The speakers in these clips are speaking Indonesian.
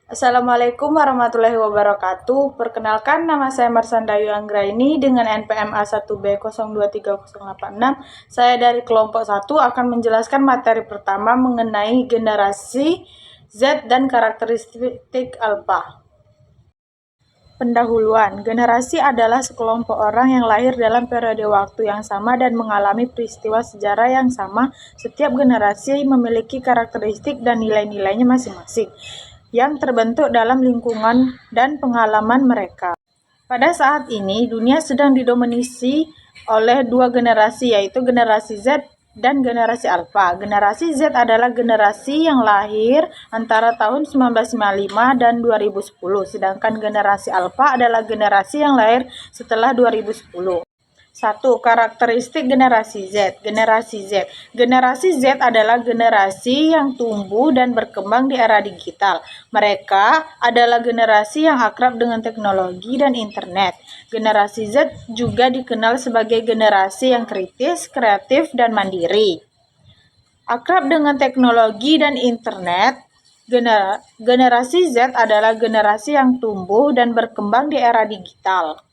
Assalamualaikum warahmatullahi wabarakatuh. Perkenalkan, nama saya Marsandayu Anggraini dengan NPM A1B023086. Saya dari kelompok 1 akan menjelaskan materi pertama mengenai generasi Z dan karakteristik alfa. Pendahuluan, generasi adalah sekelompok orang yang lahir dalam periode waktu yang sama dan mengalami peristiwa sejarah yang sama. Setiap generasi memiliki karakteristik dan nilai-nilainya masing-masing yang terbentuk dalam lingkungan dan pengalaman mereka. Pada saat ini, dunia sedang didominasi oleh dua generasi, yaitu generasi Z dan generasi alfa. Generasi Z adalah generasi yang lahir antara tahun 1995 dan 2010, sedangkan generasi alfa adalah generasi yang lahir setelah 2010. 1. Karakteristik generasi Z. Generasi Z adalah generasi yang tumbuh dan berkembang di era digital. Mereka adalah generasi yang akrab dengan teknologi dan internet. Generasi Z juga dikenal sebagai generasi yang kritis, kreatif, dan mandiri. Akrab dengan teknologi dan internet, generasi Z adalah generasi yang tumbuh dan berkembang di era digital.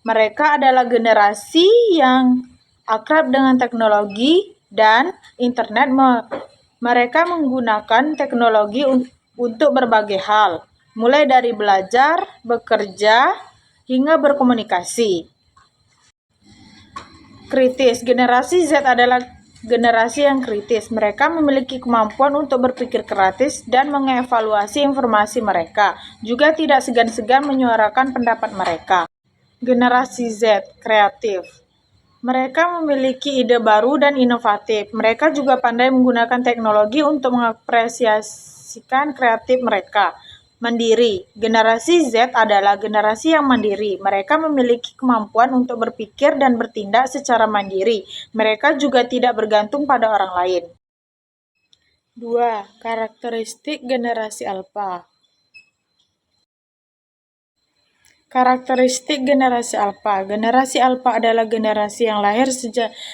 Mereka adalah generasi yang akrab dengan teknologi dan internet. Mereka menggunakan teknologi untuk berbagai hal, mulai dari belajar, bekerja, hingga berkomunikasi. Kritis. Generasi Z adalah generasi yang kritis. Mereka memiliki kemampuan untuk berpikir kritis dan mengevaluasi informasi mereka. Juga tidak segan-segan menyuarakan pendapat mereka. Generasi Z, kreatif. Mereka memiliki ide baru dan inovatif. Mereka juga pandai menggunakan teknologi untuk mengapresiasikan kreatif mereka. Mandiri. Generasi Z adalah generasi yang mandiri. Mereka memiliki kemampuan untuk berpikir dan bertindak secara mandiri. Mereka juga tidak bergantung pada orang lain. 2. Karakteristik generasi alfa. Karakteristik generasi alfa. Generasi alfa adalah generasi yang lahir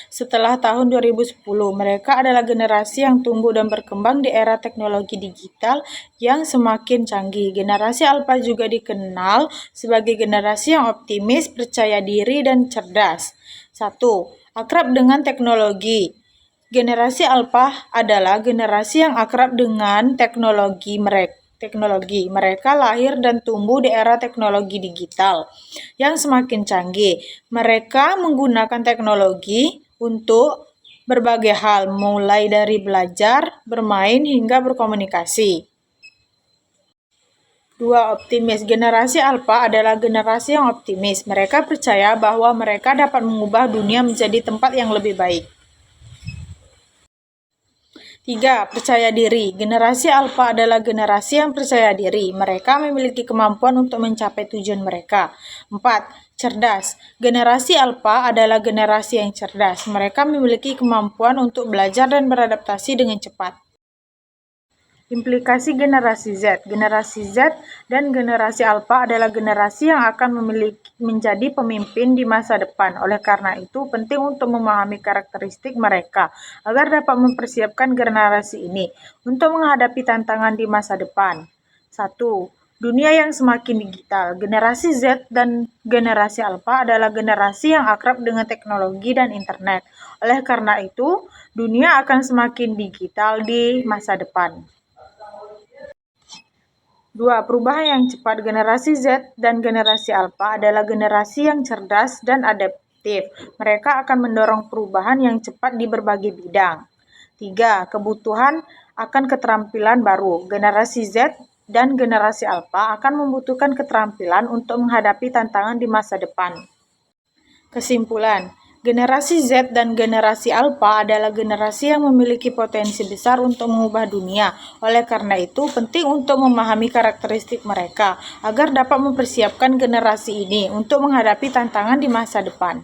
setelah tahun 2010. Mereka adalah generasi yang tumbuh dan berkembang di era teknologi digital yang semakin canggih. Generasi alfa juga dikenal sebagai generasi yang optimis, percaya diri, dan cerdas. 1. Akrab dengan teknologi. Generasi alfa adalah generasi yang akrab dengan teknologi. Mereka lahir dan tumbuh di era teknologi digital yang semakin canggih. Mereka menggunakan teknologi untuk berbagai hal, mulai dari belajar, bermain, hingga berkomunikasi. 2. Optimis. Generasi alfa adalah generasi yang optimis. Mereka percaya bahwa mereka dapat mengubah dunia menjadi tempat yang lebih baik. 3. Percaya diri. Generasi alfa adalah generasi yang percaya diri. Mereka memiliki kemampuan untuk mencapai tujuan mereka. 4. Cerdas. Generasi alfa adalah generasi yang cerdas. Mereka memiliki kemampuan untuk belajar dan beradaptasi dengan cepat. Implikasi generasi Z. Generasi Z dan generasi alfa adalah generasi yang akan menjadi pemimpin di masa depan. Oleh karena itu, penting untuk memahami karakteristik mereka agar dapat mempersiapkan generasi ini untuk menghadapi tantangan di masa depan. 1. Dunia yang semakin digital. Generasi Z dan generasi alfa adalah generasi yang akrab dengan teknologi dan internet. Oleh karena itu, dunia akan semakin digital di masa depan. 2. Perubahan yang cepat. Generasi Z dan generasi alfa adalah generasi yang cerdas dan adaptif. Mereka akan mendorong perubahan yang cepat di berbagai bidang. 3. Kebutuhan akan keterampilan baru. Generasi Z dan generasi alfa akan membutuhkan keterampilan untuk menghadapi tantangan di masa depan. Kesimpulan, generasi Z dan generasi alfa adalah generasi yang memiliki potensi besar untuk mengubah dunia. Oleh karena itu, penting untuk memahami karakteristik mereka agar dapat mempersiapkan generasi ini untuk menghadapi tantangan di masa depan.